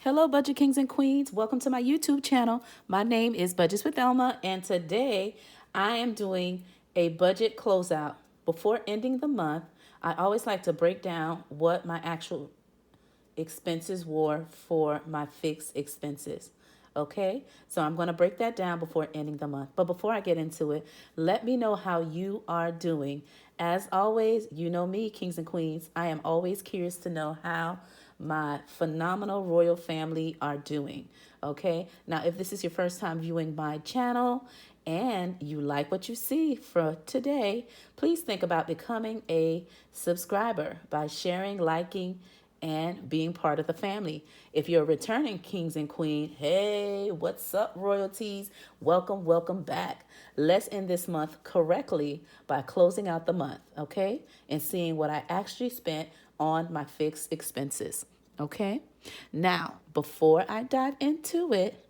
Hello, Budget Kings and Queens. Welcome to my YouTube channel. My name is Budgets with Elma, and today I am doing a budget closeout. Before ending the month, I always like to break down what my actual expenses were for my fixed expenses. Okay, so I'm going to break that down before ending the month. But before I get into it, let me know how you are doing. As always, you know me, Kings and Queens. I am always curious to know how my phenomenal royal family are doing. Okay, now if this is your first time viewing my channel and you like what you see for today, please think about becoming a subscriber by sharing, liking, and being part of the family. If you're a returning kings and queen, hey, what's up, royalties? Welcome, welcome back. Let's end this month correctly by closing out the month, okay? And seeing what I actually spent on my fixed expenses, okay? Now, before I dive into it,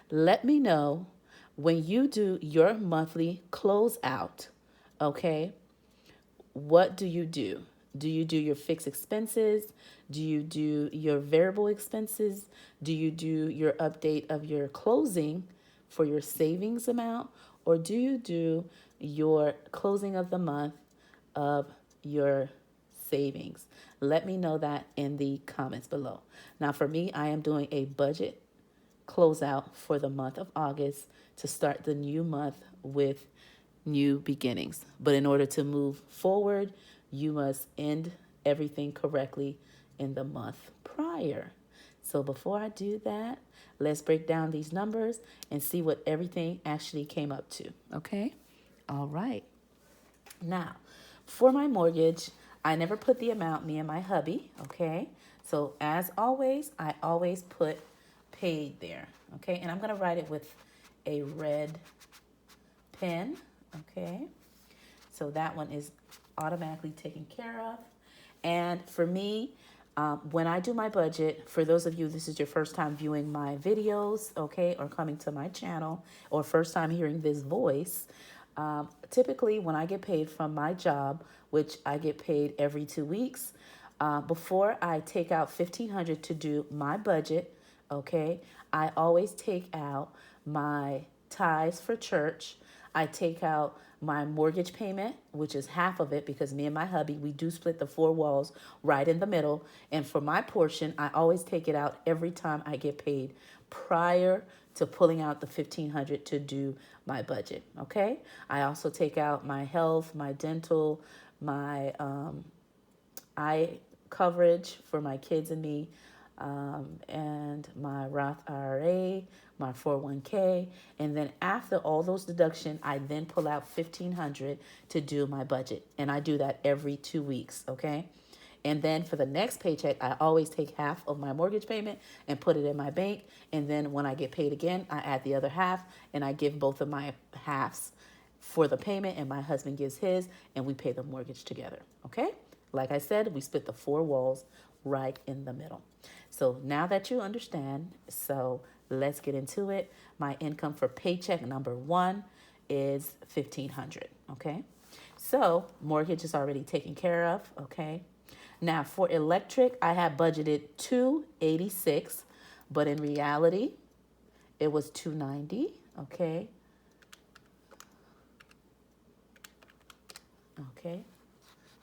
let me know when you do your monthly closeout, okay? What do you do? Do you do your fixed expenses? Do you do your variable expenses? Do you do your update of your closing for your savings amount? Or do you do your closing of the month of your savings? Let me know that in the comments below. Now, for me, I am doing a budget closeout for the month of August to start the new month with new beginnings. But in order to move forward, you must end everything correctly in the month prior. So before I do that, let's break down these numbers and see what everything actually came up to. Okay? All right. Now, for my mortgage, I never put the amount, me and my hubby. Okay? So as always, I always put paid there. Okay? And I'm going to write it with a red pen. Okay, so that one is automatically taken care of. And for me, when I do my budget, for those of you, this is your first time viewing my videos, okay, or coming to my channel, or first time hearing this voice, typically when I get paid from my job, which I get paid every 2 weeks, before I take out $1,500 to do my budget, okay, I always take out my tithes for church. I take out my mortgage payment, which is half of it because me and my hubby, we do split the four walls right in the middle. And for my portion, I always take it out every time I get paid prior to pulling out the $1,500 to do my budget. Okay. I also take out my health, my dental, my eye coverage for my kids and me, and my Roth IRA, my 401k, and then after all those deductions, I then pull out $1,500 to do my budget, and I do that every 2 weeks. Okay. And then for the next paycheck, I always take half of my mortgage payment and put it in my bank. And then when I get paid again, I add the other half and I give both of my halves for the payment, and my husband gives his, and we pay the mortgage together. Okay. Like I said, we split the four walls right in the middle. So now that you understand, so let's get into it. My income for paycheck number one is $1,500. Okay. So mortgage is already taken care of. Okay. Now for electric, I had budgeted $286, but in reality, it was $290. Okay. Okay.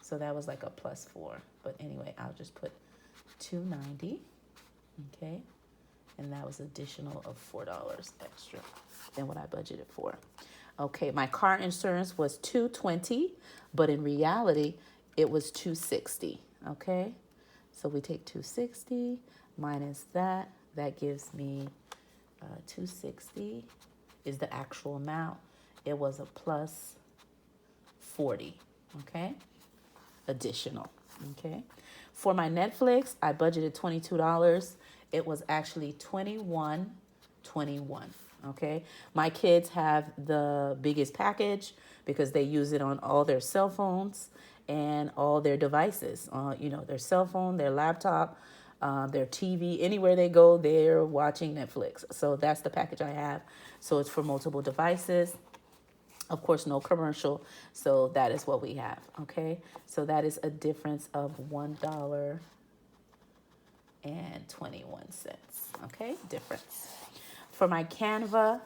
So that was like a +4. But anyway, I'll just put $290. Okay. And that was additional of $4 extra than what I budgeted for. Okay, my car insurance was $220, but in reality, it was $260. Okay, so we take $260 minus that. That gives me $260 is the actual amount. It was a +40. Okay, additional. Okay, for my Netflix, I budgeted $22. It was actually $21.21. Okay, my kids have the biggest package because they use it on all their cell phones and all their devices. Their cell phone, their laptop, their TV. Anywhere they go, they're watching Netflix. So that's the package I have. So it's for multiple devices. Of course, no commercial. So that is what we have. Okay, so that is a difference of $1 and 21 cents. Okay, difference. For my Canva,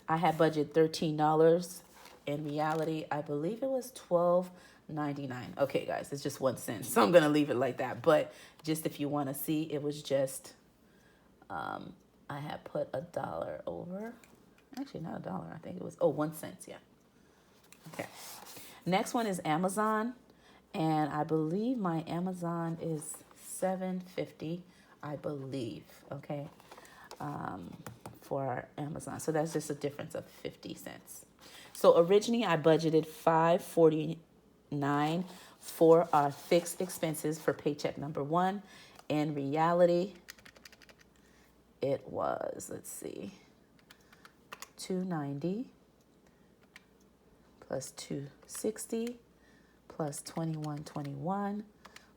I had budgeted $13. In reality, I believe it was $12.99. Okay, guys, it's just 1 cent, so I'm gonna leave it like that. But just if you want to see, it was just I had put $1 over. Actually, not $1. I think it was 1 cent. Yeah. Okay. Next one is Amazon, and I believe my Amazon is $7.50. I believe. Okay. For Amazon, so that's just a difference of 50 cents. So originally I budgeted $5.49 for our fixed expenses for paycheck number 1. In reality, it was, let's see, $2.90 plus $2.60 plus $21.21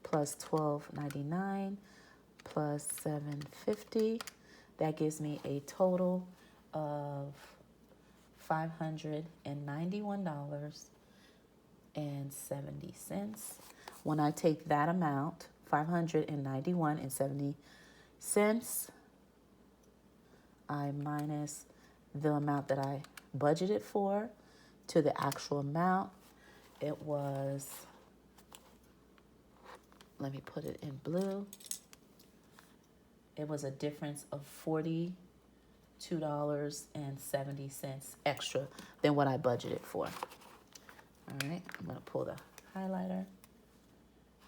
plus $12.99 plus $7.50. That gives me a total of $591.70. When I take that amount, $591.70, I minus the amount that I budgeted for to the actual amount. It was, let me put it in blue. It was a difference of $42.70 extra than what I budgeted for. All right, I'm gonna pull the highlighter,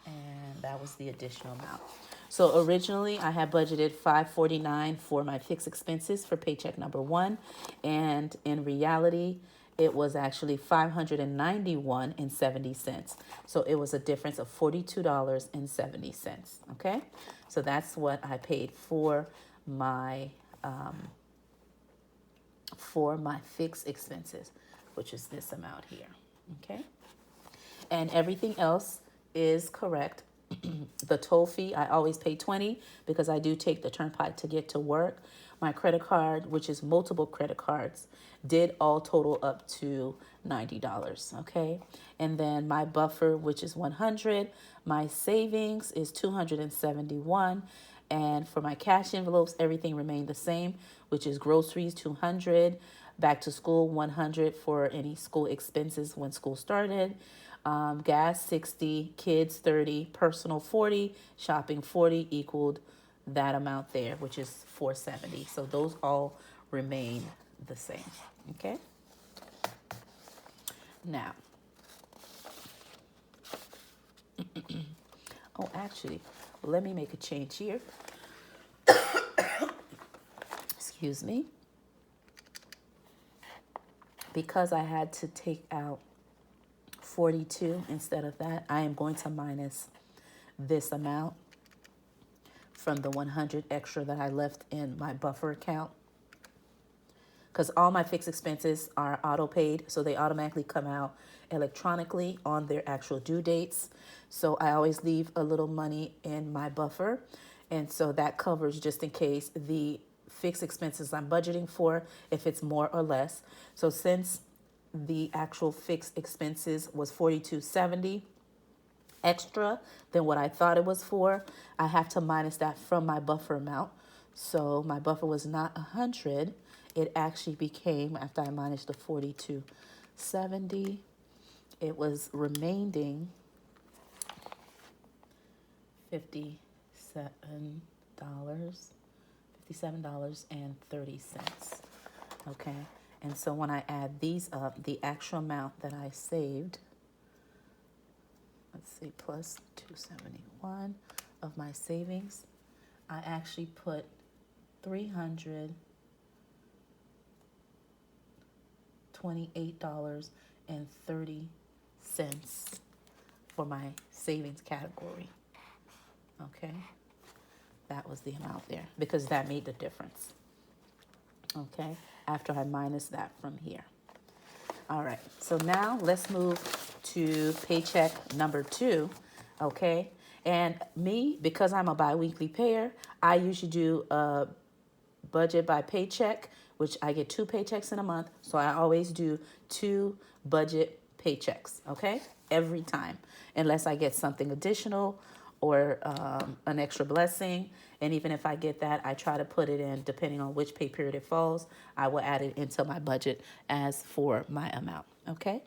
and that was the additional amount. So originally I had budgeted $5.49 for my fixed expenses for paycheck number 1, and in reality, it was actually $591.70. So it was a difference of $42.70. Okay, so that's what I paid for my fixed expenses, which is this amount here. Okay, and everything else is correct. The toll fee, I always pay $20 because I do take the turnpike to get to work. My credit card, which is multiple credit cards, did all total up to $90. Okay, and then my buffer, which is 100. My savings is 271, and for my cash envelopes, everything remained the same, which is groceries 200, back to school 100 for any school expenses when school started. Gas 60, kids 30, personal 40, shopping 40 equaled that amount there, which is 470. So those all remain the same. Okay. Now, actually, let me make a change here. Excuse me. Because I had to take out 42 instead of that, I am going to minus this amount from the 100 extra that I left in my buffer account, because all my fixed expenses are auto paid, so they automatically come out electronically on their actual due dates. So I always leave a little money in my buffer, and so that covers just in case the fixed expenses I'm budgeting for, if it's more or less. So since the actual fixed expenses was $42.70 extra than what I thought it was for, I have to minus that from my buffer amount. So my buffer was not 100. It actually became, after I minused the $42.70, it was remaining $57.30. Okay, and so when I add these up, the actual amount that I saved, let's see, plus 271 of my savings, I actually put $328.30 for my savings category. Okay, that was the amount there because that made the difference. Okay, after I minus that from here. All right, so now let's move to paycheck number 2. Okay, and me, because I'm a bi-weekly payer, I usually do a budget by paycheck, which I get 2 paychecks in a month. So I always do 2 budget paychecks, okay? Every time, unless I get something additional or an extra blessing. And even if I get that, I try to put it in, depending on which pay period it falls, I will add it into my budget as for my amount. Okay,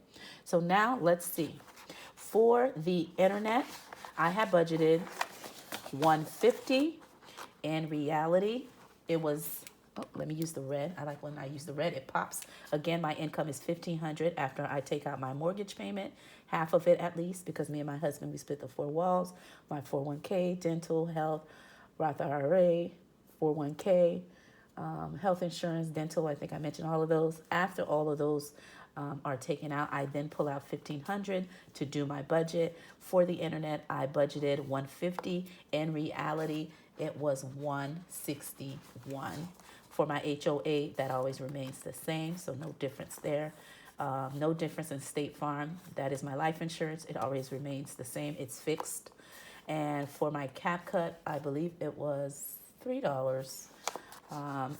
so now let's see. For the internet, I have budgeted 150. In reality, it was, oh, let me use the red. I like when I use the red, it pops. Again, my income is 1,500 after I take out my mortgage payment, half of it at least, because me and my husband, we split the four walls, my 401k, dental, health, Roth IRA, 401k, health insurance, dental. I think I mentioned all of those. After all of those are taken out, I then pull out 1,500 to do my budget. For the internet, I budgeted 150. In reality, it was 161. For my HOA, that always remains the same, so no difference there. No difference in State Farm. That is my life insurance. It always remains the same. It's fixed. And for my cap cut, I believe it was $3.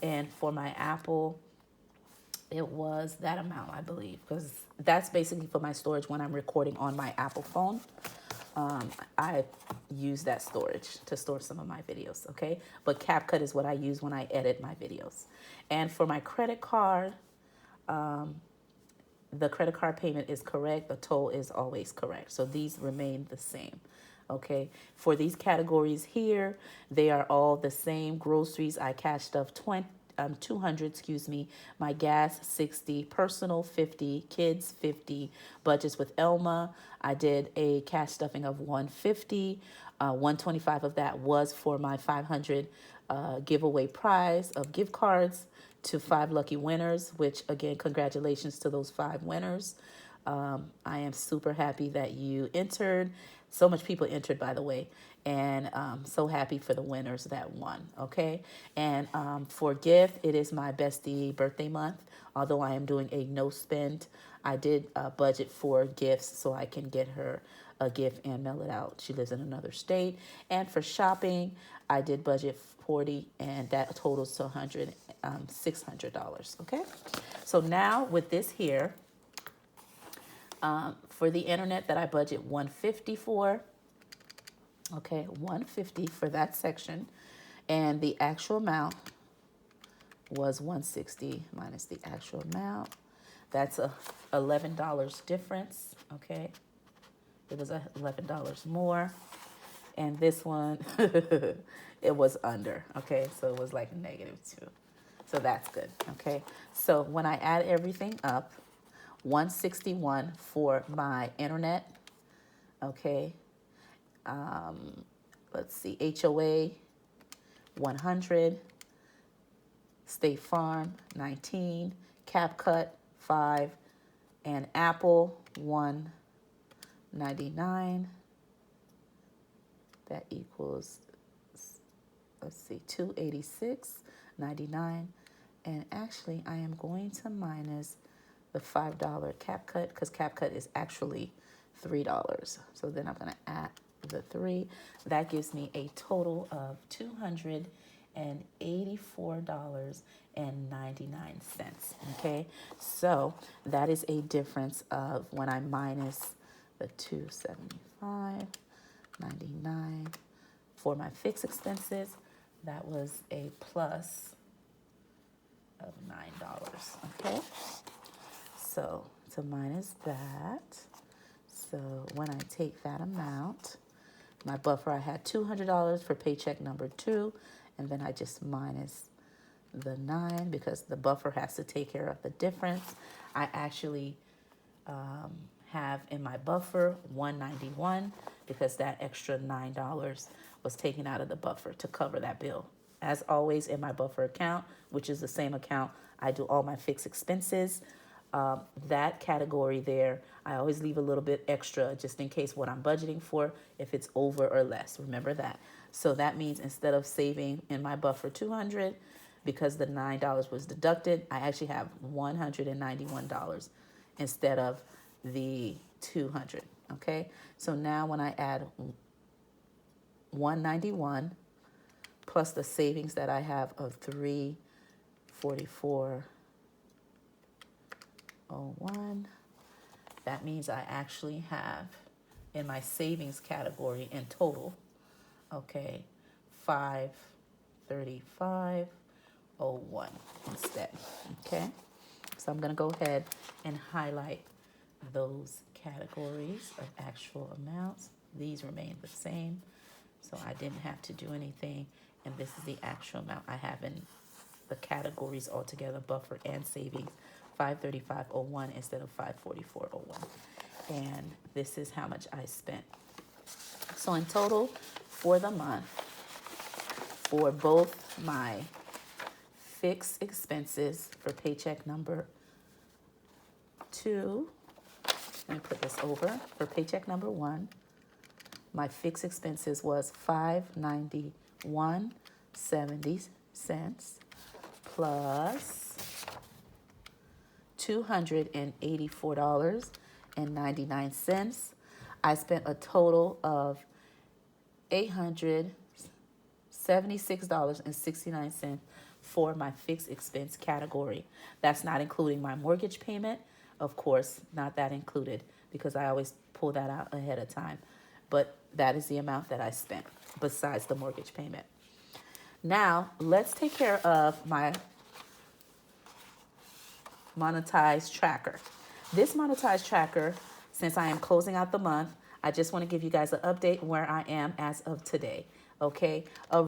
And for my Apple, it was that amount, I believe, because that's basically for my storage when I'm recording on my Apple phone. I use that storage to store some of my videos, okay? But CapCut is what I use when I edit my videos. And for my credit card, the credit card payment is correct. The toll is always correct. So these remain the same. Okay. For these categories here, they are all the same. Groceries, I cashed up 200, excuse me. My gas, 60. Personal, 50. Kids, 50. Budgets with Elma, I did a cash stuffing of 150. 125 of that was for my 500 giveaway prize of gift cards to 5 lucky winners, which again, congratulations to those 5 winners. I am super happy that you entered. So much people entered, by the way, and so happy for the winners that won. Okay, and for gift, it is my bestie birthday month. Although I am doing a no spend, I did budget for gifts so I can get her a gift and mail it out. She lives in another state. And for shopping, I did budget 40, and that totals to $600. Okay, so now with this here. For the internet that I budget 150 for, okay, 150 for that section, and the actual amount was 160 minus the actual amount. That's a $11 difference, okay? It was $11 more, and this one, it was under, okay? So it was like -2. So that's good, okay? So when I add everything up, 161 for my internet, okay. Let's see, HOA 100, State Farm 19, CapCut 5, and Apple 199. That equals, let's see, 286.99. And actually, I am going to minus the $5 CapCut, because CapCut is actually $3. So then I'm going to add the 3. That gives me a total of $284.99. Okay, so that is a difference of, when I minus the 275.99 for my fixed expenses, that was a plus of $9. Okay. So to minus that, so when I take that amount, my buffer, I had $200 for paycheck number 2, and then I just minus the 9 because the buffer has to take care of the difference. I actually have in my buffer 191 because that extra $9 was taken out of the buffer to cover that bill. As always, in my buffer account, which is the same account I do all my fixed expenses, that category there, I always leave a little bit extra just in case what I'm budgeting for, if it's over or less. Remember that. So that means instead of saving in my buffer 200, because the $9 was deducted, I actually have $191 instead of the 200. Okay. So now when I add 191 plus the savings that I have of 344.01, that means I actually have in my savings category in total Okay, 535.01 instead. Okay, so I'm gonna go ahead and highlight those categories of actual amounts. These remain the same, so I didn't have to do anything. And this is the actual amount I have in the categories altogether, buffer and savings, 535.01 instead of 544.01. And this is how much I spent. So in total for the month, for both my fixed expenses for paycheck number 2, let me put this over. For paycheck number 1, my fixed expenses was $591.70 plus $284.99. I spent a total of $876.69 for my fixed expense category. That's not including my mortgage payment. Of course, not that included because I always pull that out ahead of time. But that is the amount that I spent besides the mortgage payment. Now, let's take care of my monetized tracker. This monetized tracker, since I am closing out the month, I just want to give you guys an update where I am as of today. Okay.